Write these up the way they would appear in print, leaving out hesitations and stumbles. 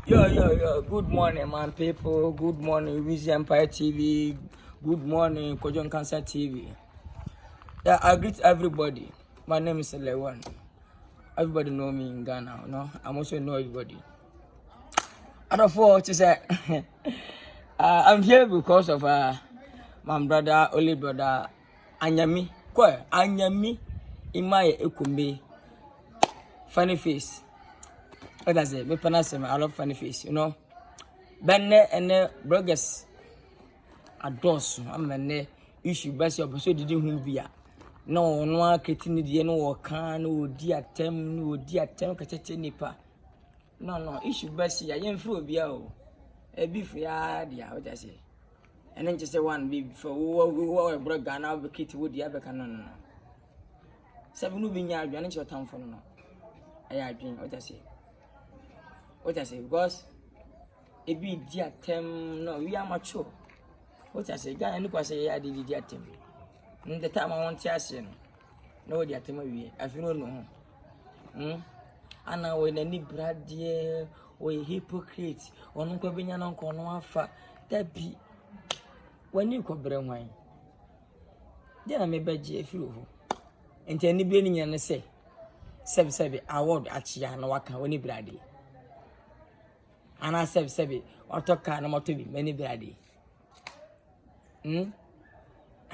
Yo, good morning, man, people. Good morning, Weezy Empire TV. Good morning, Kwadwo Nkansah TV. Yeah, I greet everybody. My name is Lewan. Everybody know me in Ghana, no? I'm also know everybody. And of all, to say, I'm here because of my brother, only brother, Anyami. Anyami, Imaye Ekumbe. Funny face. What does it? I love funny face, you know. Benne and the bloggers adore. I'm an issue best of so did you be no one creating the no can no dear tem catch nipa. No, issue best I am through bio. A beef idea, what I say. And then just a one be for who brought Ghana the kid would the other canon. 7 moving yard, you your town for no. I drink what I say. What I say, because it be dear tem, no, we are mature. What I say, Guy, and look, I say, I did dear tem. In the time I want to ask you, no, dear tem, I feel no. And now when any brad dear or a hypocrite or no convenient uncle, no alpha, that be when you could bring wine. Then I may beg you a few. And any beginning and say, Seb, I won't actually know what can any brady. And I said, or talk kind of to be many brady. And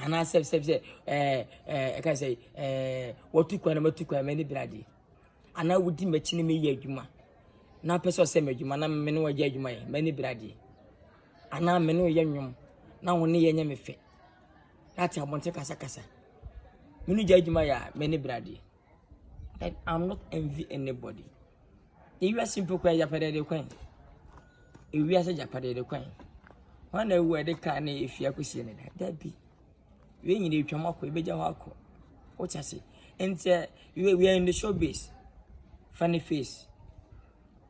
I said, I can say, what to quite many brady. And I would dimach me yajuma. Now, person say, Majuma, many yajuma, many brady. And now, many young, now only yam fit. That's a Monte Casa. Many jajuma, many brady. And I'm not envy anybody. The US simple quay yapade quain. If we are such a parade of quain. One day where they can if you are seeing it, that be. We need to come up with Beja Hako. What I say? And say, we are in the showbiz. Funny face.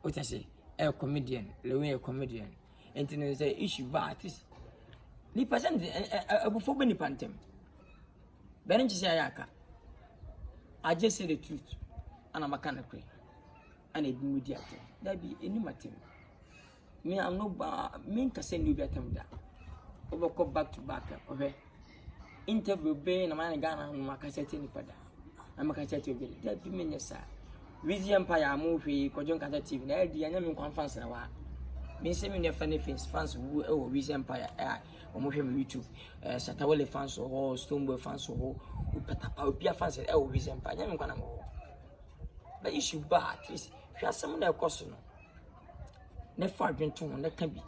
What I say? A comedian, a comedian. And then say, issue artist. The person before Benny Pantem. Benny Sayaka. I just say the truth. And I'm a kind of queen. And it be with that be any matter. Me, I'm no me can send you better with that. Overcome back to back, okay? Interview Bain, a man Ghana, and my cassette in Pada. I'm a cassette of it. That be me, sir. Weezy Empire movie, Kwadwo Nkansah TV, the idea, and I'm conference. Me send me funny face, fans who Weezy Empire, or YouTube, Satawale fans or Stoneboy fans or Petapa, fans at Weezy Empire. I'm going to go. But you should buy at least. You have someone that costs no. Never been to one that can be.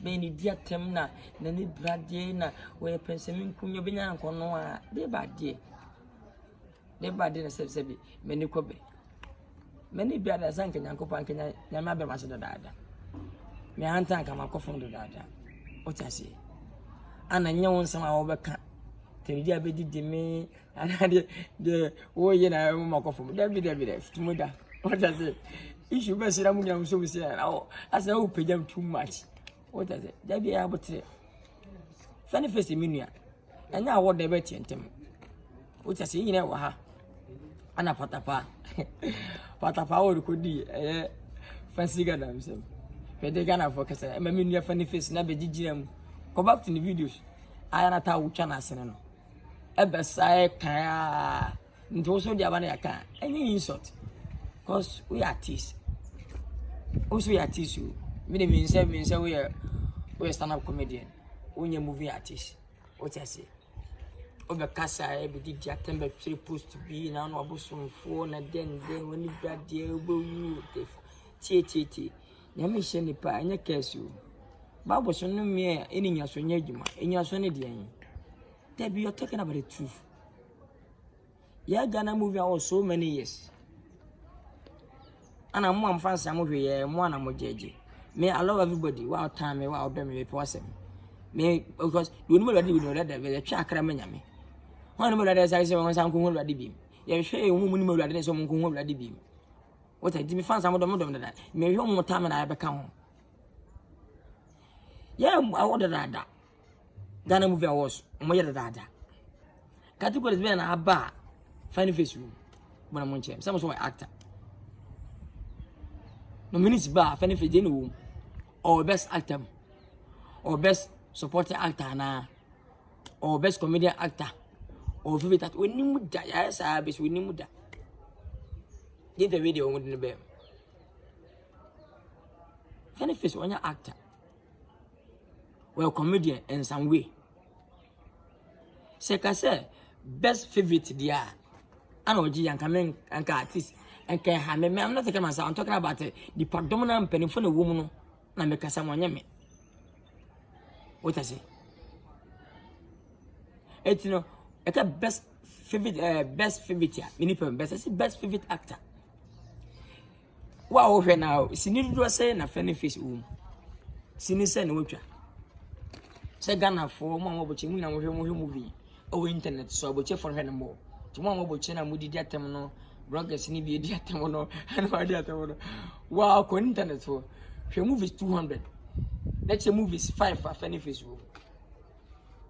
Many dear temna, Nanny Bradina, where Pensamin Kunya Binan Konoa, they bad dear. They bad dinner said, many cobe. Many brothers and Uncle Pankin, Yamabe Master Dada. Me Antan come a coffin to Dada. What I say? And I know some overcome. Tell you, I did me, and I had the way I will coffin. David, to mother. What I say? If you best I'm so say, oh, as I hope them too much. What I say? There be able to funny face in Minia. And now what they bet you him. What I say, you know, Anna Patapa. Patapa could be fancy got themselves. But they gonna focus. I'm a Minia funny face, never did them. Go back to the videos. I am not a channel. Ebe sai kaya Into also the abana can any insult. Because we are artists. Also we are artists you. Me say we are stand-up comedian. We are movie artist. What I say? Over Kasa, every did the attempt supposed to be now about some phone and then when you got the elbow you T. Yami sheni pa anya kesu. Bible so no me any nyaso nya adwuma. Enyaso ne de yen. There be you're talking about the truth. Yeah, Ghana movie for so many years. And I'm fans some movie one am jeje. Me I love everybody. Wow time me wow them me person. Me because you know that we know that the chakra me nyame. One know that say one san ko hu rade bim. Ye hwe e hu mu ni ma rade so mo ko hu rade bim. What I did fans some dom that. Me hwe mo time na abeka ho. Yeah, I order that. Ghana movie was mo ye that. Categories be na aba funny face room. When I'm on chem. Some so actor. No minutes bar funny face in room. Or best actor. Or best supporting actor na. Or best comedian actor. Or favorite actor. We need that. Yes, I be we need that. Give the video on the bed. Funny face when you actor. Well, comedian in some way. Say, best favorite dia. I know G and coming and artist and can have me. I'm not talking myself. I'm talking about the predominant penny for the woman. I make someone yummy. What I say? It's you know, it's a best favorite yeah. Mini best. I say best favorite actor. Wow, okay now. Sini do say na funny face room. Sini say no watcha. Say Ghana for mama bochi mu na mo movie. O internet so bochi for her no more. To mama bochi na mudi di atem no. Bloggers ni bi di atem no. And wa di atem no. Wow, ko internet for. Her movie is 200. Let's say movie is 5 for funny face room.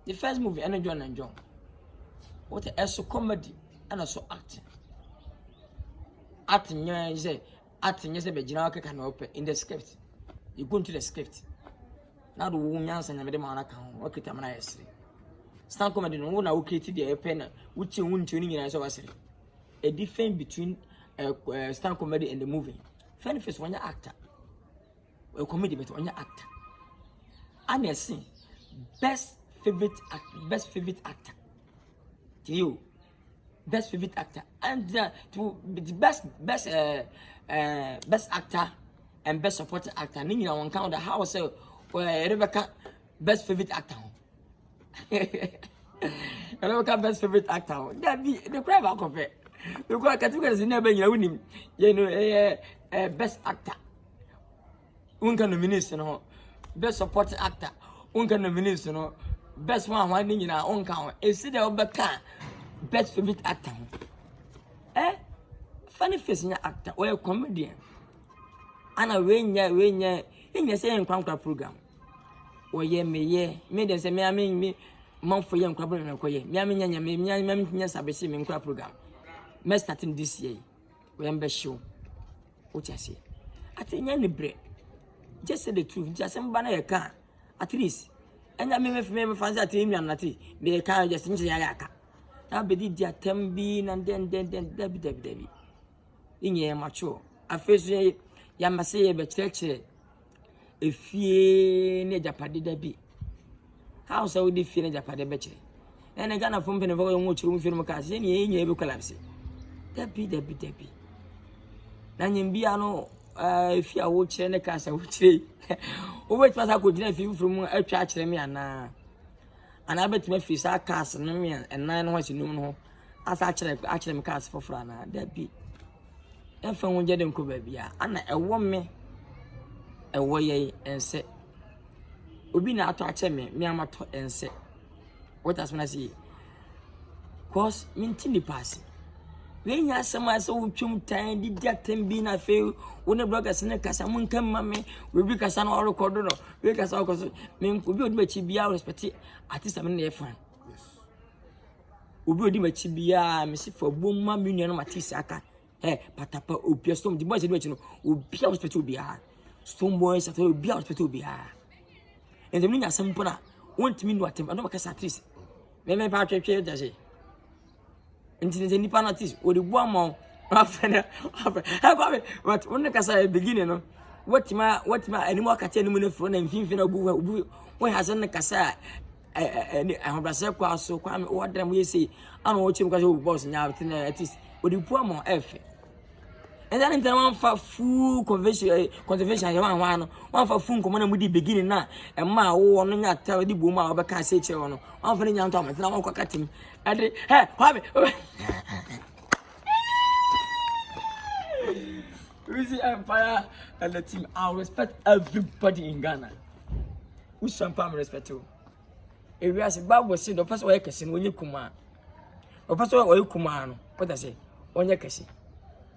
The first movie and John and John. What a comedy and also acting. Acting yeah is a acting yes be general can open in the script. You go into the script. Now the woman answer na me de man account. Okay, tam na yes. Stand comedy no na okay ti the pen which you won't tuning in so was a difference between stand comedy and the movie. Funny face when you actor. A comedy but when you actor. And you see best favorite actor. To you, best favorite actor, and to the best actor and best supporting actor. Ningi na one count the house Rebecca best favorite actor. Rebecca best favorite actor. That be the crap I compare. Because categories never you win. You know best actor. Unka nomination no best supporting actor. Unka nomination no best one ningi na on count. Instead of Rebecca best favorite actor. Funny face in actor or a comedian. And a when you say in program. Or ye me them say me month for young problem and coye. Me sabesi in program. Me starting this year. We am show. What I say? I think any break. Just say the truth. Just some banner car. At least. And I me fancy at him and nati. Be car just in yaka. Now be did ya tembin and then Debbie. In ye mature. I face ya must say be church. If ye ne Japadi Debbie. How so would you feel in Japadi Betchy? And I got a phone pen of all much room film cars in ye able collapse. Debbie. Then you be no if you are watching the castle, would say, wait, what I could get you from a church, me and I bet me face our cast and 9 hours in no. As actually cast for Frana, Debbie. And from one jet and could and a woman. A way and say, Ubi na to ache me ama to ense. What as when I see? Cause mintini pass. When ya sama so twum tan di datem bi na fe wona bloggers ne kasa mun kan mame we bi kasa na record no we kasa ko so me obi odi machi bia respect artist am na e fan. Yes. Obi odi machi bia me se for bom ma me nua no matisi aka. Patapa obi som di boys do achi no obi a respect obi a. Some boys that will be out to be and the meaning some puna won't mean what I don't make a satis. Maybe about a chair does it. Inti nipa na tis o de bo amon afena but when ka say beginning no what ma animo akate ni mu na fro na mfimfi na obu we has na kasa ahobrase kwa so kwa me wodram we say ana wo chim ka so boss nya na at least o de bo amon efe. And then one for full conservation one for full common with the beginning now and my one on that tell the boom over can say one for the young Thomas now cut him and hey Weezy Empire and the team. I respect everybody in Ghana. Who's some palm respect to? If we are saying Bob was saying the first way casting when you come on. The first way you come on, what I say, on your casting.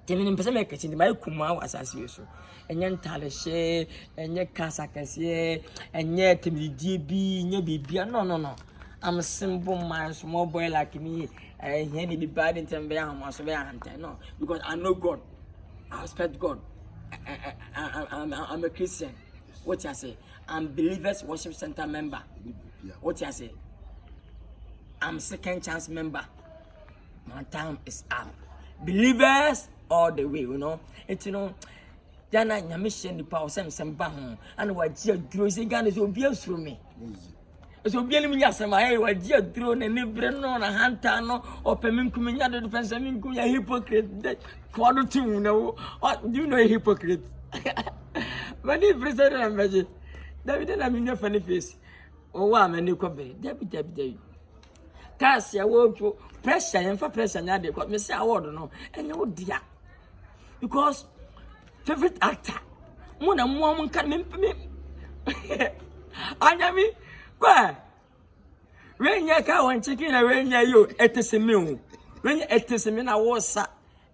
Telling person make it in my kuma was as usual. And yan talashe, and your casacase, and yet to be DB, no be no. I'm a simple man, small boy like me, and he be bad in terms of no, because I know God. I respect God. I'm a Christian. What you say? I'm Believers Worship Center member. What you say? I'm second chance member. My time is up. Believers all the way, you know. It's Jana Yamishan the power some bang and what you drew is will be through me. So be me as my what you drew and never on a hand tano or Pemimkumia depends on a hypocrite that Kwadwo no what do you know a hypocrite? But if president and magic, David I mean your funny face. Oh, I'm a new company. Debbie. Cassia will pressure and for pressure now they got me say award no and you dear. Because favorite actor more than one can me. Anyami, why? When you can't chicken and when you at the same when you at the same I was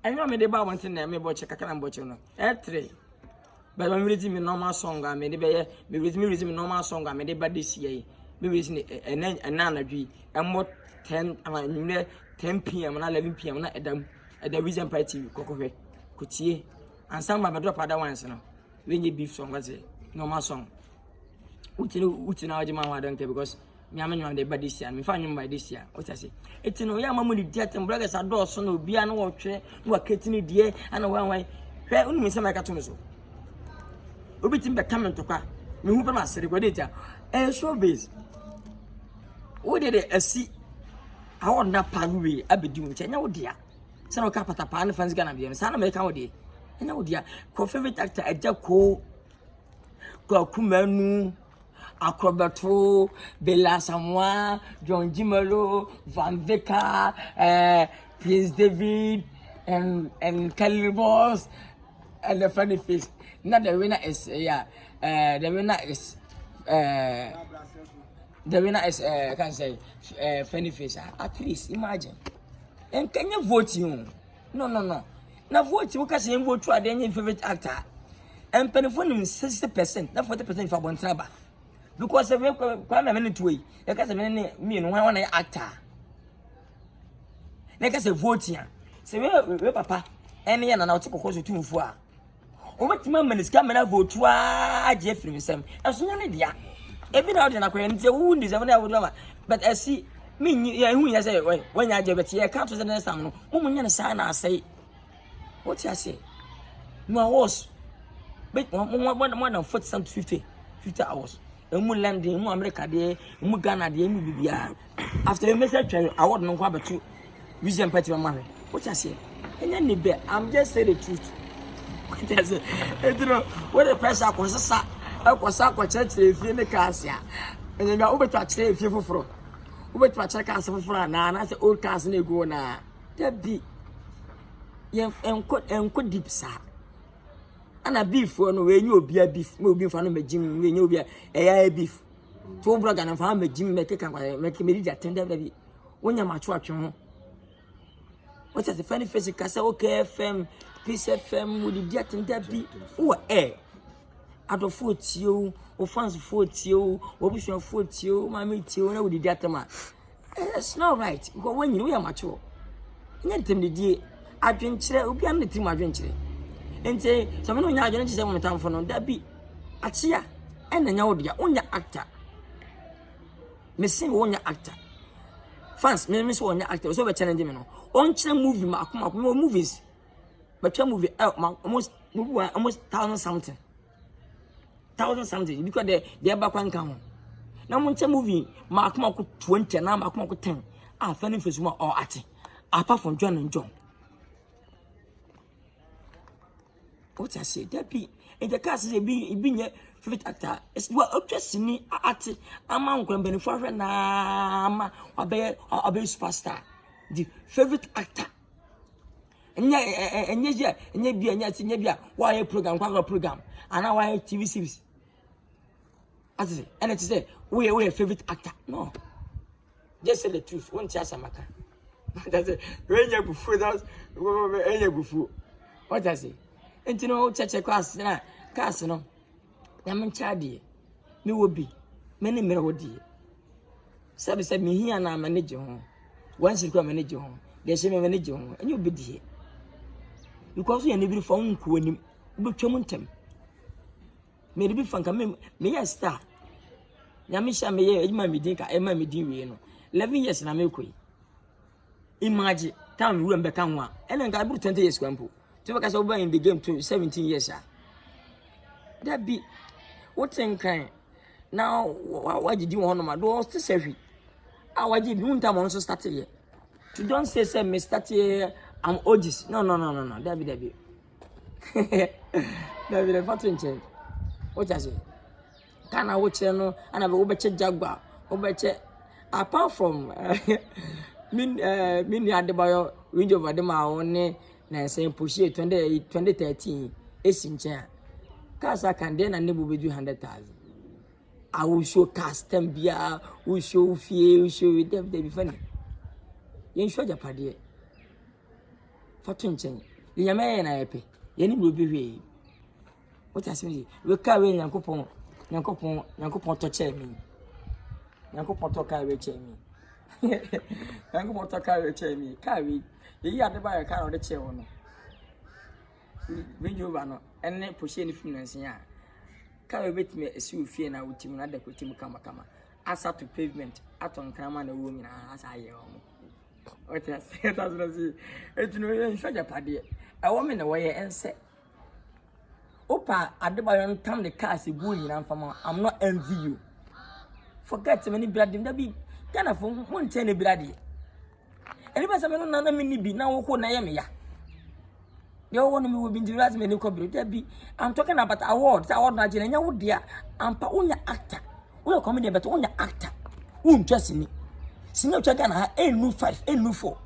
and you made about one thing me watch a can watch you at 3. But when we read me normal song, I made it be with me reading normal song, I made it by this year. Me reading an energy and more 10 p.m. and 11 p.m. at the Weezy Empire TV, Coco, Coutier, and some of my drop other ones. When you beef song, was it? Normal song. Uti na wajima wa don't care because me amanywa de ba this year me fa nyum by this year what I say eti no ya mamu ni dia tem bloggers adoso na obi an wo twe wa ketini die ana wan hwe unu mi se ma ka to so obi tim be comment kwa me hu pa ma sere kwa data show base wo de asi awo na pawe abedi wo nya wo dia se no ka patapa na fans Ghana bi se na me ka wo dia nya wo dia ko favorite actor aja ko kumanu Acrobato, Bella Samoa, John Jimelo, Van Veka, Prince David, and Kelly Boss, and the funny face. Now the winner is the winner is can say funny face. At least imagine. And can you vote you? No. Now vote you because you vote to your favorite actor. And penifone 60%, not 40% for Bontraba. Because if you come a minute way, you can say me no one actor. Like I say vote here. Say we papa any and now take a course to for. What moment is coming up vote to Jeffrey Missam. As soon as dia. Every now and then I wound is I would love. But I see me who you say when I get here can't the next time. Woman sign I say what you say. No was but one of 50 hours. Emu landing, emu America de, emu Ghana de, emu Bibia. After the message, I want no one but to Weezy Empire TV. What I say? And then the I'm just saying the truth. What I say? You know what the press I was church if you make us ya. And then I over to actually if you for. Over to check us for na na say old cars ne go na. That be. Yen enko deep sa. Ana beef no we nyu obi beef me obi fa no magim we nyu obi eya beef to brother na fa magim me keka kwa me me di attend that wonya macho atwe ho what is the funny face ka say okay FM Peace FM we di attend that bi wo adofo tio o fans fo tio o bushon fo tio mama tio na we di attend it's not right because when you we macho nya tem di adwenkyere obi an na tim adwenkyere ente so me no nya adwene chise mo tamfo no da bi achia enya nya odia onya actor me sing onya actor fans me so on actor so be challenge me no on chere movie ma akoma movies but chere movie almost 1,000 something because they back one count now mon chere movie ma akoma ko 20 na ma akoma ko 10 funny face mo or ati apart from John and John. What I say that be in the cast is being your favorite actor. It's what interest me at among when for na a superstar. The favorite actor. And yeah, why a program, and now why TV series. As it and it is we are a favorite actor. No. Just say the truth. One chance amaka. That's it. When you before that, what I say. And you know, church class na class no. Yamin chadi. Me will be many melody. Sabi said me here na manage home. Once you come manage home, they say me manage home, and you be here. Because you never found when you be maybe fun come me a star. Yamisha me ye ma me dinka e ma me din we no. 11 years na me koi. Imagine time we be kan wa. And then God 20 years kwampo. Because over in the game to 17 years. That be what in kind. Now, why did you want to do to say? Why did you time also start here? You don't say me start here. I'm Ogis. No. That be. That be the pattern change. What I say? Can I watch no? And I will watch Jaguar. Apart from me at the bio window of the Maone. Na say push 2013 esinchen cars I can then and be 200,000 I will show custom bia will show fee will show them they be funny yen show japade for tunchen yame na epe yen ni be hwe what I say we ka we yankopon to che me yankopon to ka we che me yankopon to ka we che me ka we you are the buyer car or the chair. Bring you one and push any finance. Carry with me a few fear now with him, another with him come. As up to pavement, at on Kraman, a woman as I am. What I said, it's no such a party. A woman away and said, Opa, at the buyer time the car is going and from I'm not envy you. Forget so many blood in the big kind of 110 bloody. Anybody say no na me bi na wo ko na ye me ya. They all want me will be the me no be. I'm talking about awards. Award na je na wo dia. Ampa unya actor. We comedy but unya actor. Just me. Senior check na enu 5, enu 4.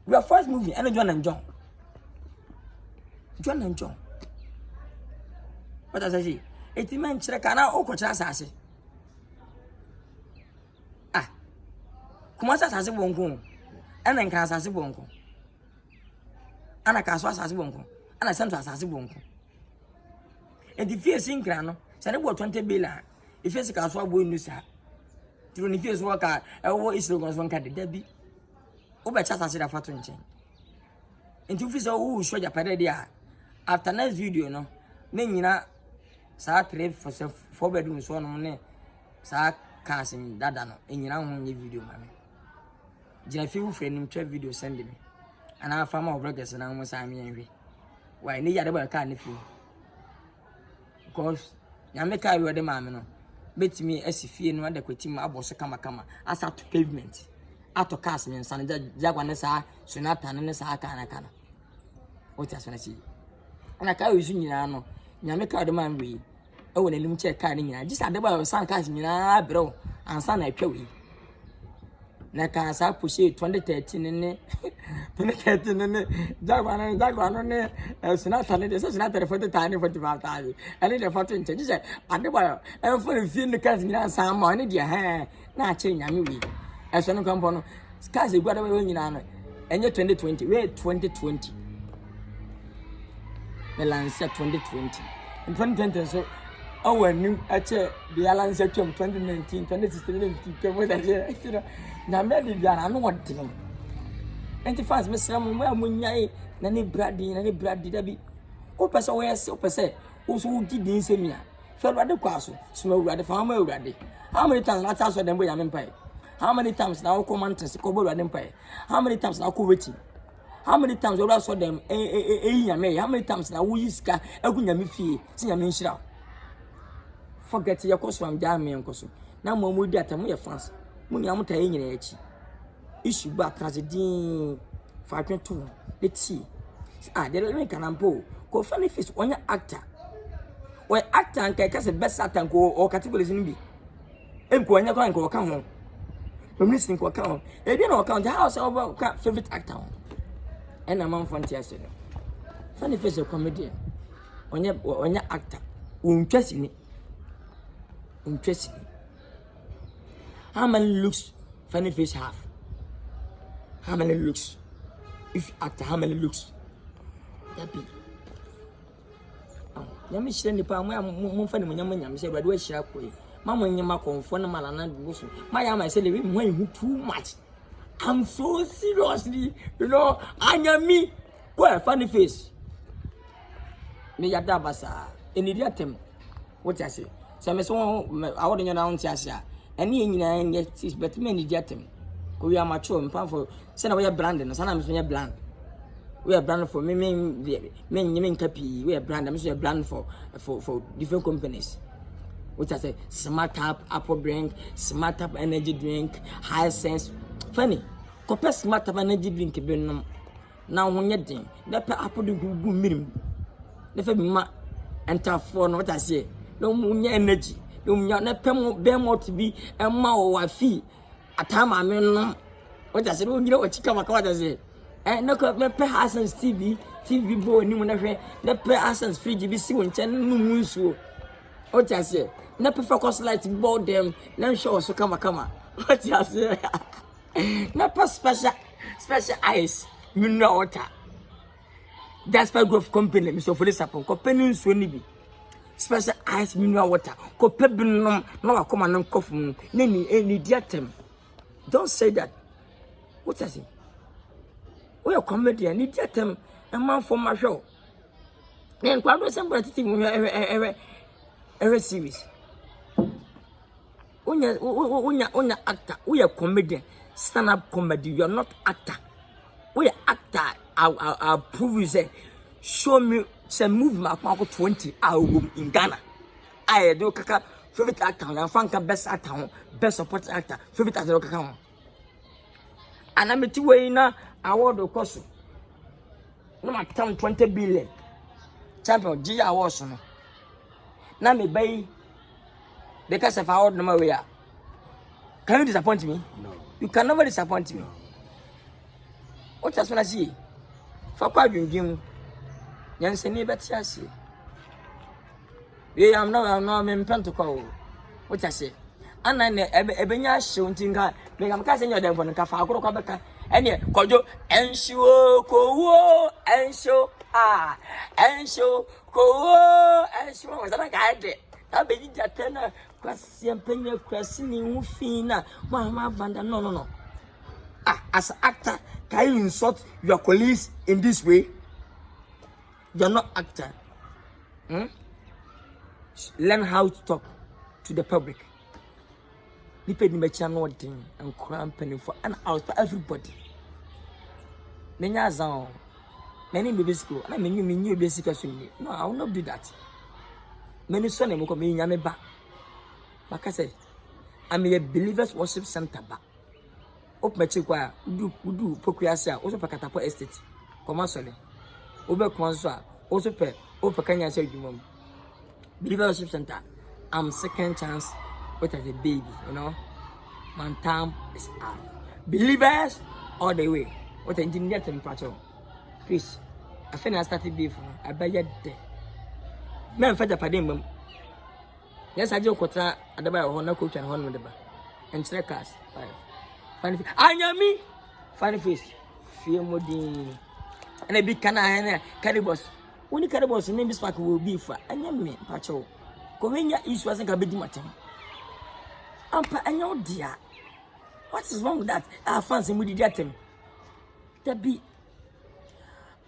We are first movie and John and John. What does I say? 80 men chere kana o ko chere asase. Kuma asase bonko. Ana Nkansah asase bonko. Ana kaso asase bonko. Ana santo asase bonko. E di fie sinkra no. Se ne bo 20 billion. E fie se kaso abo inu sa. Tiro ni fie so ka e wo isro gon so nka de dabi. Wo be cha asase da fato nchen. Enti fie so wo show japade dia. After next video no, me nyina sa trip for bedroom so no ne sa casting dada no. E nyina ho nye video mame. Jina fi ufre nim twa video send me ana fa ma obregas na mo sa me enwe why ne yade ba ka ne fi because nya me ka we de ma me no betimi asifie no ade kwatim aboso kama asa to pavement ato cars me nsan jagwa ne sa sunata ne sa aka na kana o ti asona si ana ka we su nyina no nya me ka de ma we e wona nim che ka ne nyina ji sa de ba san cars nyina bro ansa na atwa we na Nkansah push 2013 ne 2013 ne jagwa ne sunata ne so sunata de 45,000 and the photo in change ade ba e for fie ne cars nyina san ma ne dia ha na che nyame wi e so no kampo no cars egwada we nyina no enye 2020 we 2020 the lance 2020 in 2020 so our new ache the alliance 2019 2016 2015 na me di biara no wodin enti fans me sram mo amunyai na ne bradi da bi o pese o yes o pese o so gidi nsemi a fe urade kwaso so urade fa ma urade how many times last so dem bo ya me pai How many times now come mountains, Kwadwo Empire? How many times now come waiting? How many times we saw them? How many times now we iska? Egunyami fie. See ya menshira. Forget your course from Jami and Kosu. Now mo di atamu ya fans. Muni amuta yenyine echi. Issue back as a dean 5.2. Let's see. They don't make an ampo. Go funny face on your actor. When actor and the best actor go or categories in be. Go and go account home. From listening to account. They don't account the house of favorite actor. And a man from Tiasin. Funny face of comedian. On your actor. Interesting. How many looks funny face have? How many looks? If actor, how many looks? That be. Let me send the power. I'm funny when I'm saying, but where's your way? Mamma, you're my conform, Malan. My am I say, when you too much. I'm so seriously, I am me. Well, funny face. Me Yadabasa, in idiot. What I say? Some is one I wouldn't announce Yasia. And you get but many idiot. We are mature and powerful. Send away a brand and sometimes we are brand. We are brand for men copy. We are brand. I'm a brand for different companies. Which I say smart up apple drink, smart up energy drink, high sense. Funny. Compare smart up energy drink. Now when you're doing that apple drink will boom minimum. Never be ma enter for what I say. No more energy. No more bear more to be a ma or fee. A time I mean, what I said, you know what you come across as it. And no, pay Hassan's TV boy, new one, the pay Hassan's free GBC when channel no moon so. What I say, no focus light board them, no show so come. What I say, no special eyes, you know what? That's my growth company, Mr. Felisapon, company Swinibi. Special eyes, mineral water, copebinum, no, come and coffin, any diatem. Don't say that. What I say? We are comedian, idiot, a man for my show. Then Kwadwo somebody every series. Unya actor, we are comedian, stand up comedy, you're not actor. We are actor, I'll prove you say, show me some movement of 20 hour in Ghana. I do kaka. Favorite actor, and Franka best actor, best support actor, favorite actor. And I'm a two-way now. Award of course. No, my town 20 billion. Champion G awards. Now me buy because of award no way. Can you disappoint me? No. You can never disappoint me. No. What else when I see? For Kwadwo game, Yanseni Betiasi. Yeah, I'm not in Pentacle. What I say? And then Ebenya shooting her. I'm casting your devil and Kafa Krokabaka. And yet, Kwadwo and show Kowo and show and show Kowo and show was like I did. I be that tenor, question penny, questioning Fina, Mama Vanda. No. As an actor, can you insult your colleagues in this way? You're not actor. Learn how to talk to the public. You pay me channel thing and cramping for an hour for everybody. Many baby school. I mean, you mean you basically. No, I will not do that. Many son will come in Yameba. Like I said, I'm a believers worship center. Up my child, do procreation, also Pakatapo estate, commercially. Over Kwanzaa, also pay, over Kenya say you Believers worship center. I'm second chance with a baby, My time is up. Believers all the way. What I didn't get temperature. Please, I think I started before. I buy it there. Man, for the padem. Yes, I do quota at the bar of Honor Coach and Honor the bar. And checkers. Funny face. I am me. Funny face. Fear modding. And a big canna caribous. Only caribous name is what will be for. I am me, Pacho. Comenia is wasn't a bit matter. I know, dear. What is wrong with that? I fancy with the item. That be.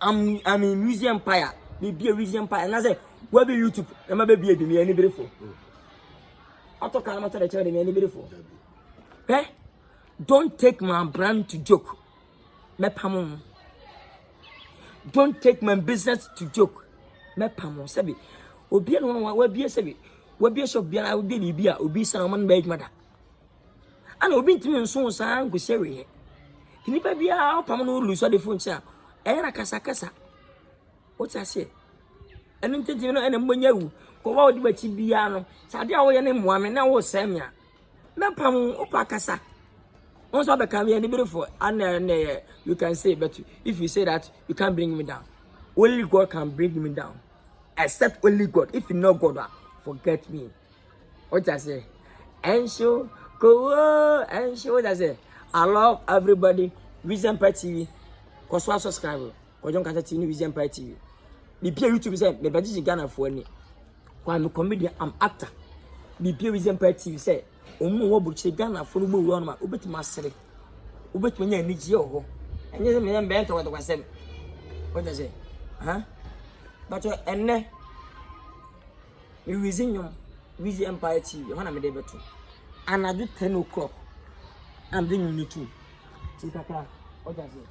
I'm in Weezy Empire. Maybe a Weezy Empire. And I say, where be YouTube? I'm a baby, me anybody for. I talk about the child, anybody for. Eh? Don't take my brand to joke. Me pamo. Don't take my business to joke. Me pamo sebi. Obi no wa bia sebi. Wa bia shop bia na obi bia obi san man ba adwuma da. Ana obi ntimi nso san go share. Kinipa bia pamo no lu so de phone cha. Era kasa kasa. What I say? Enu ntimi no ene mbonya wu. Ko wa odi bachi bia no. Sade a wo ye ne moame na wo sem ya. Me pamo opa kasa. Once I become here, beautiful, and you can say, but if you say that, you can't bring me down. Only God can bring me down. Except only God. If you know God, forget me. What I say? And show, go, and show what I say. I love everybody. Weezy Empire TV. Cause one subscriber. Kwadwo Nkansah TV, Weezy Empire TV. Me pay YouTube say, me budget Ghana for any. I'm a comedian, I'm actor. Me pay Weezy Empire TV say. Omo wo buchi Ghana for no wo no ma obetima sere obetima nya aniji ho enye se me be ento wo kwasem what does it but enne me Weezy Empire TV ho na me de beto anadu 10 o'clock am de nyum nitu ti kaka what does it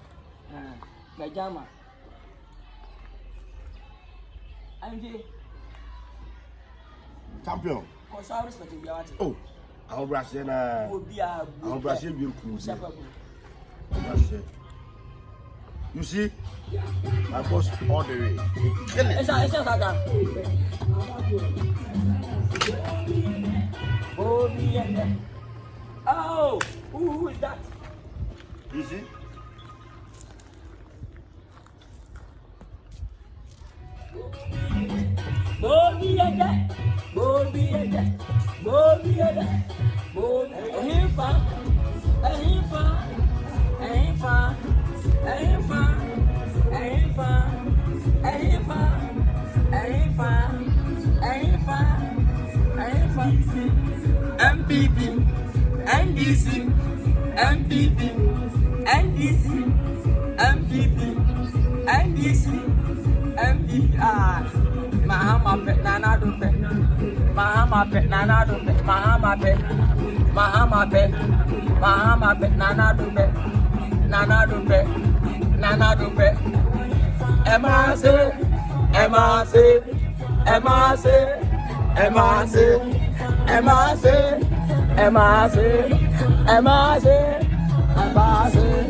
na jama anje champion ko sa respect bi awati oh I'm Brazilian. I'm Brazilian. You see, my boss all the way. Kill it. Oh, who is that? You see? MPP, NDC, MPP, NDC, MPP, NDC, MPP. Mahama pet nana do pet. Mahama pet nana do pet. Mahama pet. Mahama pet. Mahama pet nana do pet. Nana do pet. Nana do pet. Emase. Emase. Emase. Emase. Emase. Emase. Emase. Emase.